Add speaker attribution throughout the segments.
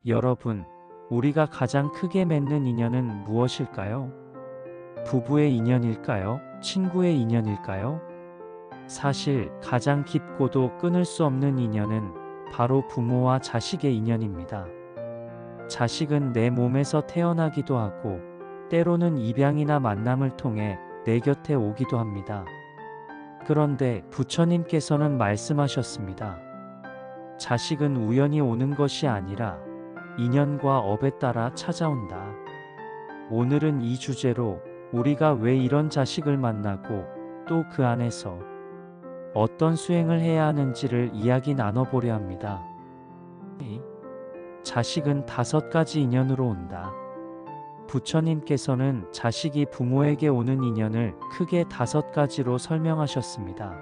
Speaker 1: 여러분, 우리가 가장 크게 맺는 인연은 무엇일까요? 부부의 인연일까요? 친구의 인연일까요? 사실 가장 깊고도 끊을 수 없는 인연은 바로 부모와 자식의 인연입니다. 자식은 내 몸에서 태어나기도 하고 때로는 입양이나 만남을 통해 내 곁에 오기도 합니다. 그런데 부처님께서는 말씀하셨습니다. 자식은 우연히 오는 것이 아니라 인연과 업에 따라 찾아온다. 오늘은 이 주제로 우리가 왜 이런 자식을 만나고 또 그 안에서 어떤 수행을 해야 하는지를 이야기 나눠보려 합니다. 자식은 5가지 인연으로 온다. 부처님께서는 자식이 부모에게 오는 인연을 크게 5가지로 설명하셨습니다.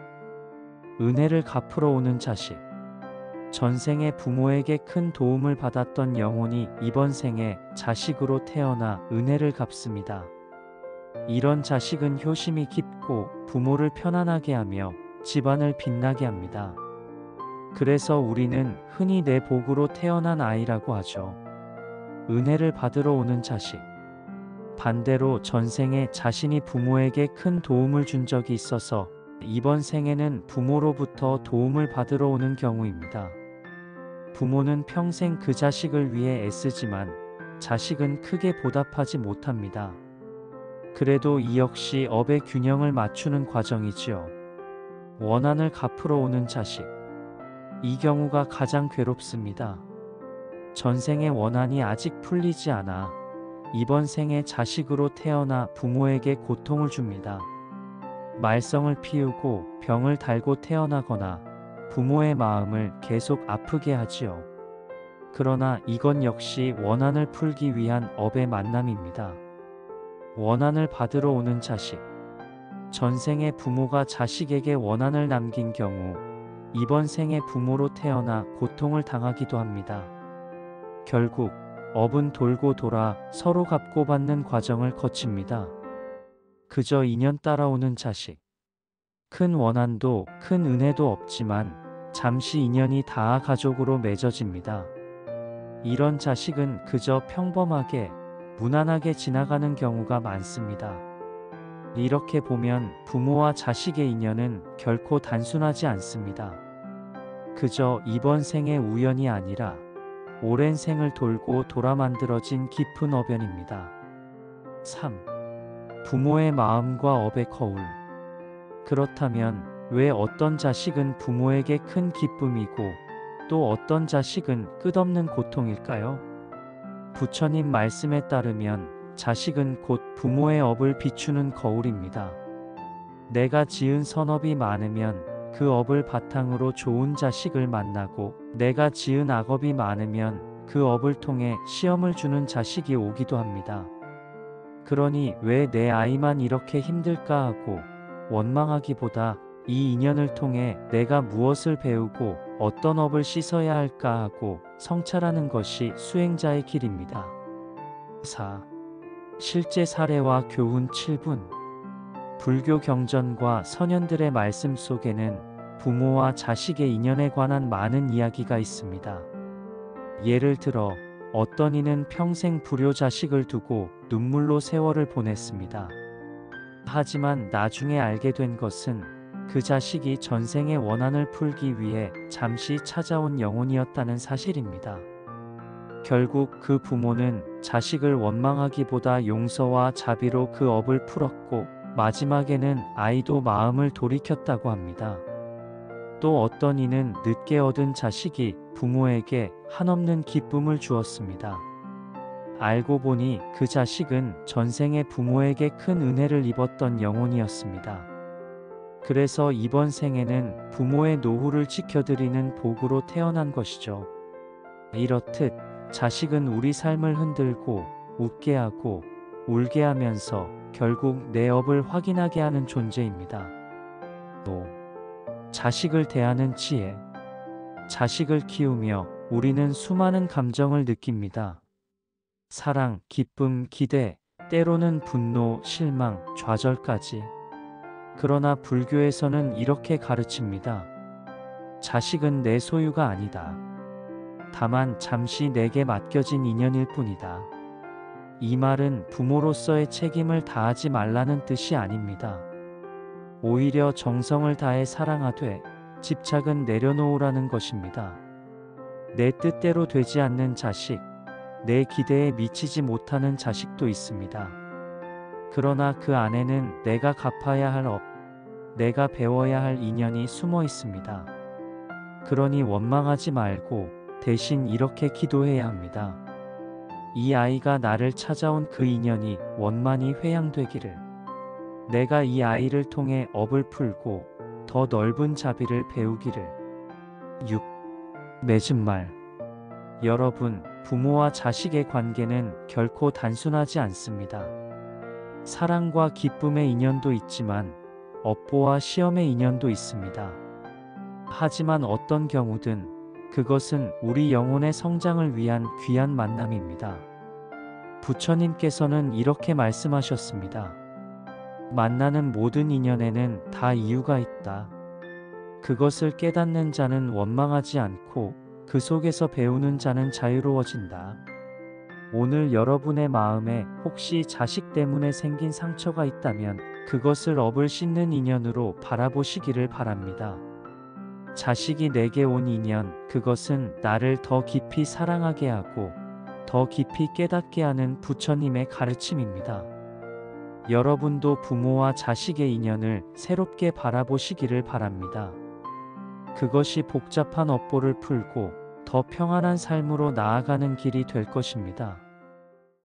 Speaker 1: 은혜를 갚으러 오는 자식. 전생에 부모에게 큰 도움을 받았던 영혼이 이번 생에 자식으로 태어나 은혜를 갚습니다. 이런 자식은 효심이 깊고 부모를 편안하게 하며 집안을 빛나게 합니다. 그래서 우리는 흔히 내 복으로 태어난 아이라고 하죠. 은혜를 받으러 오는 자식. 반대로 전생에 자신이 부모에게 큰 도움을 준 적이 있어서 이번 생에는 부모로부터 도움을 받으러 오는 경우입니다. 부모는 평생 그 자식을 위해 애쓰지만 자식은 크게 보답하지 못합니다. 그래도 이 역시 업의 균형을 맞추는 과정이지요. 원한을 갚으러 오는 자식. 이 경우가 가장 괴롭습니다. 전생의 원한이 아직 풀리지 않아 이번 생에 자식으로 태어나 부모에게 고통을 줍니다. 말썽을 피우고 병을 달고 태어나거나 부모의 마음을 계속 아프게 하지요. 그러나 이건 역시 원한을 풀기 위한 업의 만남입니다. 원한을 받으러 오는 자식. 전생에 부모가 자식에게 원한을 남긴 경우 이번 생에 부모로 태어나 고통을 당하기도 합니다. 결국 업은 돌고 돌아 서로 갚고 받는 과정을 거칩니다. 그저 인연 따라오는 자식. 큰 원한도 큰 은혜도 없지만 잠시 인연이 닿아 가족으로 맺어집니다. 이런 자식은 그저 평범하게 무난하게 지나가는 경우가 많습니다. 이렇게 보면 부모와 자식의 인연은 결코 단순하지 않습니다. 그저 이번 생의 우연이 아니라 오랜 생을 돌고 돌아 만들어진 깊은 어변입니다. 3. 부모의 마음과 업의 거울. 그렇다면 왜 어떤 자식은 부모에게 큰 기쁨이고 또 어떤 자식은 끝없는 고통일까요? 부처님 말씀에 따르면 자식은 곧 부모의 업을 비추는 거울입니다. 내가 지은 선업이 많으면 그 업을 바탕으로 좋은 자식을 만나고 내가 지은 악업이 많으면 그 업을 통해 시험을 주는 자식이 오기도 합니다. 그러니 왜 내 아이만 이렇게 힘들까 하고 원망하기보다 이 인연을 통해 내가 무엇을 배우고 어떤 업을 씻어야 할까 하고 성찰하는 것이 수행자의 길입니다. 4. 실제 사례와 교훈 7분. 불교 경전과 선현들의 말씀 속에는 부모와 자식의 인연에 관한 많은 이야기가 있습니다. 예를 들어 어떤 이는 평생 불효 자식을 두고 눈물로 세월을 보냈습니다. 하지만 나중에 알게 된 것은 그 자식이 전생의 원한을 풀기 위해 잠시 찾아온 영혼이었다는 사실입니다. 결국 그 부모는 자식을 원망하기보다 용서와 자비로 그 업을 풀었고 마지막에는 아이도 마음을 돌이켰다고 합니다. 또 어떤 이는 늦게 얻은 자식이 부모에게 한없는 기쁨을 주었습니다. 알고 보니 그 자식은 전생에 부모에게 큰 은혜를 입었던 영혼이었습니다. 그래서 이번 생에는 부모의 노후를 지켜드리는 복으로 태어난 것이죠. 이렇듯 자식은 우리 삶을 흔들고 웃게 하고 울게 하면서 결국 내 업을 확인하게 하는 존재입니다. 또 자식을 대하는 지혜. 자식을 키우며 우리는 수많은 감정을 느낍니다. 사랑, 기쁨, 기대, 때로는 분노, 실망, 좌절까지. 그러나 불교에서는 이렇게 가르칩니다. 자식은 내 소유가 아니다. 다만 잠시 내게 맡겨진 인연일 뿐이다. 이 말은 부모로서의 책임을 다하지 말라는 뜻이 아닙니다. 오히려 정성을 다해 사랑하되 집착은 내려놓으라는 것입니다. 내 뜻대로 되지 않는 자식, 내 기대에 미치지 못하는 자식도 있습니다. 그러나 그 안에는 내가 갚아야 할 업, 내가 배워야 할 인연이 숨어 있습니다. 그러니 원망하지 말고 대신 이렇게 기도해야 합니다. 이 아이가 나를 찾아온 그 인연이 원만히 회양되기를. 내가 이 아이를 통해 업을 풀고 더 넓은 자비를 배우기를. 6. 맺은 말. 여러분, 부모와 자식의 관계는 결코 단순하지 않습니다. 사랑과 기쁨의 인연도 있지만 업보와 시험의 인연도 있습니다. 하지만 어떤 경우든 그것은 우리 영혼의 성장을 위한 귀한 만남입니다. 부처님께서는 이렇게 말씀하셨습니다. 만나는 모든 인연에는 다 이유가 있다. 그것을 깨닫는 자는 원망하지 않고 그 속에서 배우는 자는 자유로워진다. 오늘 여러분의 마음에 혹시 자식 때문에 생긴 상처가 있다면 그것을 업을 씻는 인연으로 바라보시기를 바랍니다. 자식이 내게 온 인연, 그것은 나를 더 깊이 사랑하게 하고 더 깊이 깨닫게 하는 부처님의 가르침입니다. 여러분도 부모와 자식의 인연을 새롭게 바라보시기를 바랍니다. 그것이 복잡한 업보를 풀고 더 평안한 삶으로 나아가는 길이 될 것입니다.